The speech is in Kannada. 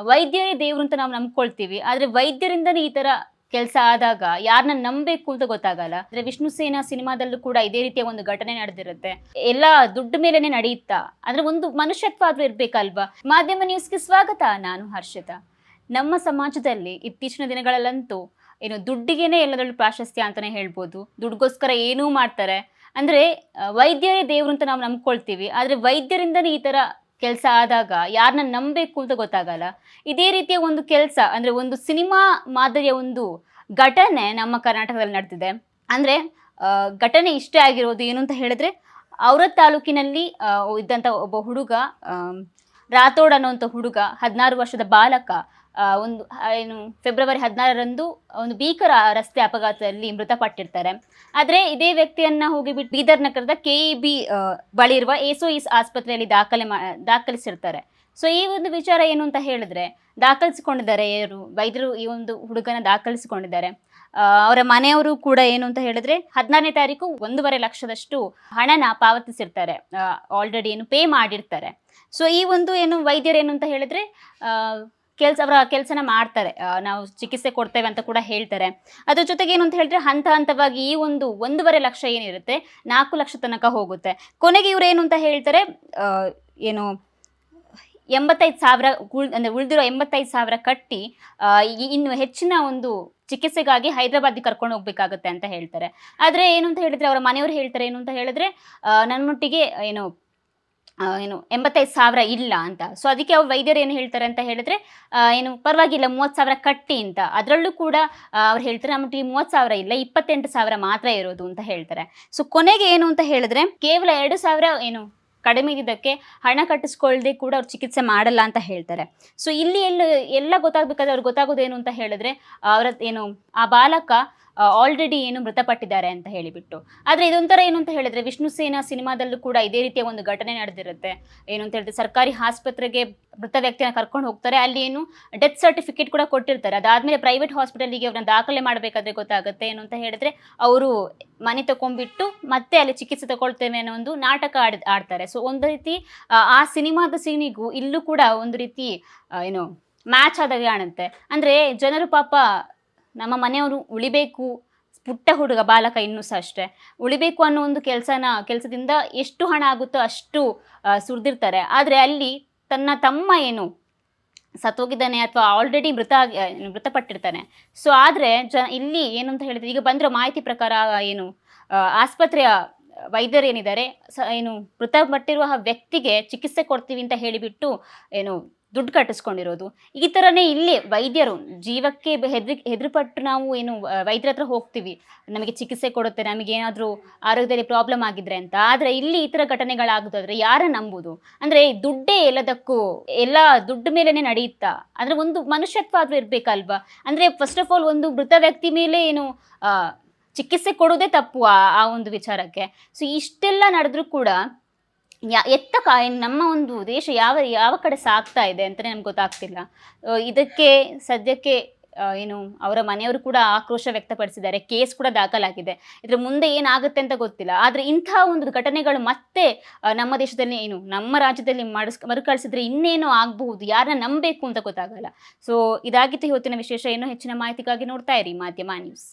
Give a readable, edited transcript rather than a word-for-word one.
ವೈದ್ಯರೇ ದೇವ್ರು ಅಂತ ನಾವು ನಂಬ್ಕೊಳ್ತೀವಿ. ಆದ್ರೆ ವೈದ್ಯರಿಂದನೇ ಈ ತರ ಕೆಲಸ ಆದಾಗ ಯಾರನ್ನ ನಂಬಬೇಕು ಅಂತ ಗೊತ್ತಾಗಲ್ಲ. ಅಂದ್ರೆ ವಿಷ್ಣು ಸೇನಾ ಸಿನಿಮಾದಲ್ಲೂ ಕೂಡ ಇದೇ ರೀತಿಯ ಒಂದು ಘಟನೆ ನಡೆದಿರುತ್ತೆ. ಎಲ್ಲ ದುಡ್ಡು ಮೇಲೆನೆ ನಡೆಯುತ್ತಾ, ಅಂದ್ರೆ ಒಂದು ಮನುಷ್ಯತ್ವ ಆದ್ರೂ ಇರ್ಬೇಕಲ್ವಾ. ಮಾಧ್ಯಮ ನ್ಯೂಸ್ಗೆ ಸ್ವಾಗತ. ನಾನು ಹರ್ಷಿತಾ. ನಮ್ಮ ಸಮಾಜದಲ್ಲಿ ಇತ್ತೀಚಿನ ದಿನಗಳಲ್ಲಂತೂ ಏನು ದುಡ್ಡಿಗೇನೆ ಎಲ್ಲದರಲ್ಲೂ ಪ್ರಾಶಸ್ತ್ಯ ಅಂತಾನೆ ಹೇಳ್ಬೋದು. ದುಡ್ಗೋಸ್ಕರ ಏನೂ ಮಾಡ್ತಾರೆ. ಅಂದ್ರೆ ವೈದ್ಯರೇ ದೇವ್ರು ಅಂತ ನಾವು ನಂಬ್ಕೊಳ್ತೀವಿ. ಆದ್ರೆ ವೈದ್ಯರಿಂದನೇ ಈ ತರ ಕೆಲಸ ಆದಾಗ ಯಾರನ್ನ ನಂಬಬೇಕು ಅಂತ ಗೊತ್ತಾಗಲ್ಲ. ಇದೇ ರೀತಿಯ ಒಂದು ಕೆಲಸ ಅಂದ್ರೆ ಒಂದು ಸಿನಿಮಾ ಮಾದರಿಯ ಒಂದು ಘಟನೆ ನಮ್ಮ ಕರ್ನಾಟಕದಲ್ಲಿ ನಡೆದಿದೆ. ಅಂದ್ರೆ ಘಟನೆ ಇಷ್ಟೇ ಆಗಿರೋದು ಏನು ಅಂತ ಹೇಳಿದ್ರೆ, ಔರದ್ ತಾಲೂಕಿನಲ್ಲಿ ಇದ್ದಂಥ ಒಬ್ಬ ಹುಡುಗ, ರಾಥೋಡ್ ಅನ್ನೋಂಥ ಹುಡುಗ, 16 ವರ್ಷದ ಬಾಲಕ, ಒಂದು ಏನು ಫೆಬ್ರವರಿ 16ರಂದು ಒಂದು ಭೀಕರ ರಸ್ತೆ ಅಪಘಾತದಲ್ಲಿ ಮೃತಪಟ್ಟಿರ್ತಾರೆ. ಆದರೆ ಇದೇ ವ್ಯಕ್ತಿಯನ್ನ ಹೋಗಿಬಿಟ್ಟು ಬೀದರ್ ನಗರದ KEB ಬಳಿ ಇರುವ ಎಸೋಯಿಸ್ ಆಸ್ಪತ್ರೆಯಲ್ಲಿ ದಾಖಲಿಸಿರ್ತಾರೆ. ಸೊ ಈ ಒಂದು ವಿಚಾರ ಏನು ಅಂತ ಹೇಳಿದ್ರೆ, ದಾಖಲಿಸಿಕೊಂಡಿದ್ದಾರೆ ವೈದ್ಯರು ಈ ಒಂದು ಹುಡುಗನ ದಾಖಲಿಸಿಕೊಂಡಿದ್ದಾರೆ. ಅವರ ಮನೆಯವರು ಕೂಡ ಏನು ಅಂತ ಹೇಳಿದ್ರೆ 16ನೇ ತಾರೀಕು 1.5 ಲಕ್ಷದಷ್ಟು ಹಣನ ಪಾವತಿಸಿರ್ತಾರೆ. ಆಲ್ರೆಡಿ ಏನು ಪೇ ಮಾಡಿರ್ತಾರೆ. ಸೊ ಈ ಒಂದು ಏನು ವೈದ್ಯರು ಏನು ಅಂತ ಹೇಳಿದ್ರೆ ಅವರ ಕೆಲಸನ ಮಾಡ್ತಾರೆ. ನಾವು ಚಿಕಿತ್ಸೆ ಕೊಡ್ತೇವೆ ಅಂತ ಕೂಡ ಹೇಳ್ತಾರೆ. ಅದ್ರ ಜೊತೆಗೆ ಏನು ಅಂತ ಹೇಳಿದ್ರೆ ಹಂತ ಹಂತವಾಗಿ ಈ ಒಂದು 1.5 ಲಕ್ಷ ಏನಿರುತ್ತೆ 4 ಲಕ್ಷ ತನಕ ಹೋಗುತ್ತೆ. ಕೊನೆಗೆ ಇವ್ರು ಏನು ಅಂತ ಹೇಳ್ತಾರೆ, ಏನು 85,000 ಅಂದರೆ ಉಳಿದಿರೋ 85,000 ಕಟ್ಟಿ ಇನ್ನು ಹೆಚ್ಚಿನ ಒಂದು ಚಿಕಿತ್ಸೆಗಾಗಿ ಹೈದರಾಬಾದ್ಗೆ ಕರ್ಕೊಂಡು ಹೋಗ್ಬೇಕಾಗತ್ತೆ ಅಂತ ಹೇಳ್ತಾರೆ. ಆದರೆ ಏನು ಅಂತ ಹೇಳಿದ್ರೆ ಅವರ ಮನೆಯವರು ಹೇಳ್ತಾರೆ ಏನು ಅಂತ ಹೇಳಿದ್ರೆ, ನನ್ನೊಟ್ಟಿಗೆ ಏನು 85,000 ಇಲ್ಲ ಅಂತ. ಸೊ ಅದಕ್ಕೆ ಅವ್ರು ವೈದ್ಯರು ಏನು ಹೇಳ್ತಾರೆ ಅಂತ ಹೇಳಿದ್ರೆ, ಏನು ಪರವಾಗಿಲ್ಲ 30,000 ಕಟ್ಟಿ ಅಂತ. ಅದರಲ್ಲೂ ಕೂಡ ಅವ್ರು ಹೇಳ್ತಾರೆ ನಮ್ಮೊಟ್ಟಿಗೆ 30,000 ಇಲ್ಲ, 28,000 ಮಾತ್ರ ಇರೋದು ಅಂತ ಹೇಳ್ತಾರೆ. ಸೊ ಕೊನೆಗೆ ಏನು ಅಂತ ಹೇಳಿದ್ರೆ ಕೇವಲ 2,000 ಏನು ಕಡಿಮೆ ಇದ್ದಕ್ಕೆ ಹಣ ಕಟ್ಟಿಸ್ಕೊಳ್ಳದೆ ಕೂಡ ಅವ್ರು ಚಿಕಿತ್ಸೆ ಮಾಡಲ್ಲ ಅಂತ ಹೇಳ್ತಾರೆ. ಸೊ ಇಲ್ಲಿ ಎಲ್ಲ ಗೊತ್ತಾಗಬೇಕಾದ್ರೆ ಅವ್ರಿಗೆ ಗೊತ್ತಾಗೋದೇನು ಅಂತ ಹೇಳಿದ್ರೆ, ಅವರ ಏನು ಆ ಬಾಲಕ ಆಲ್ರೆಡಿ ಏನು ಮೃತಪಟ್ಟಿದ್ದಾರೆ ಅಂತ ಹೇಳಿಬಿಟ್ಟು. ಆದರೆ ಇದೊಂಥರ ಏನು ಅಂತ ಹೇಳಿದ್ರೆ, ವಿಷ್ಣು ಸೇನಾ ಸಿನಿಮಾದಲ್ಲೂ ಕೂಡ ಇದೇ ರೀತಿಯ ಒಂದು ಘಟನೆ ನಡೆದಿರುತ್ತೆ. ಏನು ಅಂತ ಹೇಳಿದ್ರೆ ಸರ್ಕಾರಿ ಆಸ್ಪತ್ರೆಗೆ ಮೃತ ವ್ಯಕ್ತಿಯನ್ನು ಕರ್ಕೊಂಡು ಹೋಗ್ತಾರೆ. ಅಲ್ಲಿ ಏನು ಡೆತ್ ಸರ್ಟಿಫಿಕೇಟ್ ಕೂಡ ಕೊಟ್ಟಿರ್ತಾರೆ. ಅದಾದಮೇಲೆ ಪ್ರೈವೇಟ್ ಹಾಸ್ಪಿಟಲಿಗೆ ಅವ್ರನ್ನ ದಾಖಲೆ ಮಾಡಬೇಕಾದ್ರೆ ಗೊತ್ತಾಗುತ್ತೆ ಏನು ಅಂತ ಹೇಳಿದ್ರೆ, ಅವರು ಮನೆ ತಗೊಂಡ್ಬಿಟ್ಟು ಮತ್ತೆ ಅಲ್ಲಿ ಚಿಕಿತ್ಸೆ ತಗೊಳ್ತೇವೆ ಅನ್ನೋ ಒಂದು ನಾಟಕ ಆಡ್ತಾರೆ. ಸೊ ಒಂದು ರೀತಿ ಆ ಸಿನಿಮಾದ ಸೀನಿಗೂ ಇಲ್ಲೂ ಕೂಡ ಒಂದು ರೀತಿ ಏನು ಮ್ಯಾಚ್ ಆದಾಗ ಕಾಣುತ್ತೆ. ಅಂದರೆ ಜನರು ಪಾಪ ನಮ್ಮ ಮನೆಯವರು ಉಳಿಬೇಕು, ಪುಟ್ಟ ಹುಡುಗ ಬಾಲಕ ಇನ್ನೂ ಸಹ ಅಷ್ಟೇ ಉಳಿಬೇಕು ಅನ್ನೋ ಒಂದು ಕೆಲಸದಿಂದ ಎಷ್ಟು ಹಣ ಆಗುತ್ತೋ ಅಷ್ಟು ಸುರಿದಿರ್ತಾರೆ. ಆದರೆ ಅಲ್ಲಿ ತನ್ನ ತಮ್ಮ ಏನು ಸತ್ತೋಗಿದ್ದಾನೆ ಅಥವಾ ಆಲ್ರೆಡಿ ಮೃತಪಟ್ಟಿರ್ತಾನೆ. ಸೊ ಆದರೆ ಇಲ್ಲಿ ಏನು ಅಂತ ಹೇಳಿದ್ರೆ, ಈಗ ಬಂದಿರೋ ಮಾಹಿತಿ ಪ್ರಕಾರ ಏನು ಆಸ್ಪತ್ರೆಯ ವೈದ್ಯರು ಏನಿದ್ದಾರೆ ಏನು ಮೃತಪಟ್ಟಿರುವ ವ್ಯಕ್ತಿಗೆ ಚಿಕಿತ್ಸೆ ಕೊಡ್ತೀವಿ ಅಂತ ಹೇಳಿಬಿಟ್ಟು ಏನು ದುಡ್ಡು ಕಟ್ಟಿಸ್ಕೊಂಡಿರೋದು. ಈ ಥರನೇ ಇಲ್ಲಿ ವೈದ್ಯರು ಜೀವಕ್ಕೆ ಹೆದರುಪಟ್ಟು ನಾವು ಏನು ವೈದ್ಯರ ಹತ್ರ ಹೋಗ್ತೀವಿ, ನಮಗೆ ಚಿಕಿತ್ಸೆ ಕೊಡುತ್ತೆ, ನಮಗೇನಾದರೂ ಆರೋಗ್ಯದಲ್ಲಿ ಪ್ರಾಬ್ಲಮ್ ಆಗಿದ್ರೆ ಅಂತ. ಆದರೆ ಇಲ್ಲಿ ಈ ಥರ ಘಟನೆಗಳಾಗೋದಾದ್ರೆ ಯಾರ ನಂಬುದು? ಅಂದರೆ ದುಡ್ಡೇ ಎಲ್ಲದಕ್ಕೂ, ಎಲ್ಲ ದುಡ್ಡು ಮೇಲೇ ನಡೆಯುತ್ತಾ, ಅಂದರೆ ಒಂದು ಮನುಷ್ಯತ್ವ ಆದರೂ ಇರಬೇಕಲ್ವಾ. ಅಂದರೆ ಫಸ್ಟ್ ಆಫ್ ಆಲ್ ಒಂದು ಮೃತ ವ್ಯಕ್ತಿ ಮೇಲೆ ಏನು ಚಿಕಿತ್ಸೆ ಕೊಡೋದೇ ತಪ್ಪು ಆ ಒಂದು ವಿಚಾರಕ್ಕೆ. ಸೊ ಇಷ್ಟೆಲ್ಲ ನಡೆದ್ರೂ ಕೂಡ ನಮ್ಮ ಒಂದು ದೇಶ ಯಾವ ಕಡೆ ಸಾಗ್ತಾ ಇದೆ ಅಂತಲೇ ನಮ್ಗೆ ಗೊತ್ತಾಗ್ತಿಲ್ಲ. ಇದಕ್ಕೆ ಸದ್ಯಕ್ಕೆ ಏನು ಅವರ ಮನೆಯವರು ಕೂಡ ಆಕ್ರೋಶ ವ್ಯಕ್ತಪಡಿಸಿದ್ದಾರೆ. ಕೇಸ್ ಕೂಡ ದಾಖಲಾಗಿದೆ. ಇದರ ಮುಂದೆ ಏನಾಗುತ್ತೆ ಅಂತ ಗೊತ್ತಿಲ್ಲ. ಆದರೆ ಇಂಥ ಒಂದು ಘಟನೆಗಳು ಮತ್ತೆ ನಮ್ಮ ದೇಶದಲ್ಲಿ ಏನು ನಮ್ಮ ರಾಜ್ಯದಲ್ಲಿ ಮರುಕಳಿಸಿದ್ರೆ ಇನ್ನೇನೋ ಆಗಬಹುದು. ಯಾರನ್ನ ನಂಬಬೇಕು ಅಂತ ಗೊತ್ತಾಗಲ್ಲ. ಸೊ ಇದಾಗಿತ್ತು ಇವತ್ತಿನ ವಿಶೇಷ. ಇನ್ನೂ ಹೆಚ್ಚಿನ ಮಾಹಿತಿಗಾಗಿ ನೋಡ್ತಾ ಇರಿ ಮಾಧ್ಯಮ ನ್ಯೂಸ್.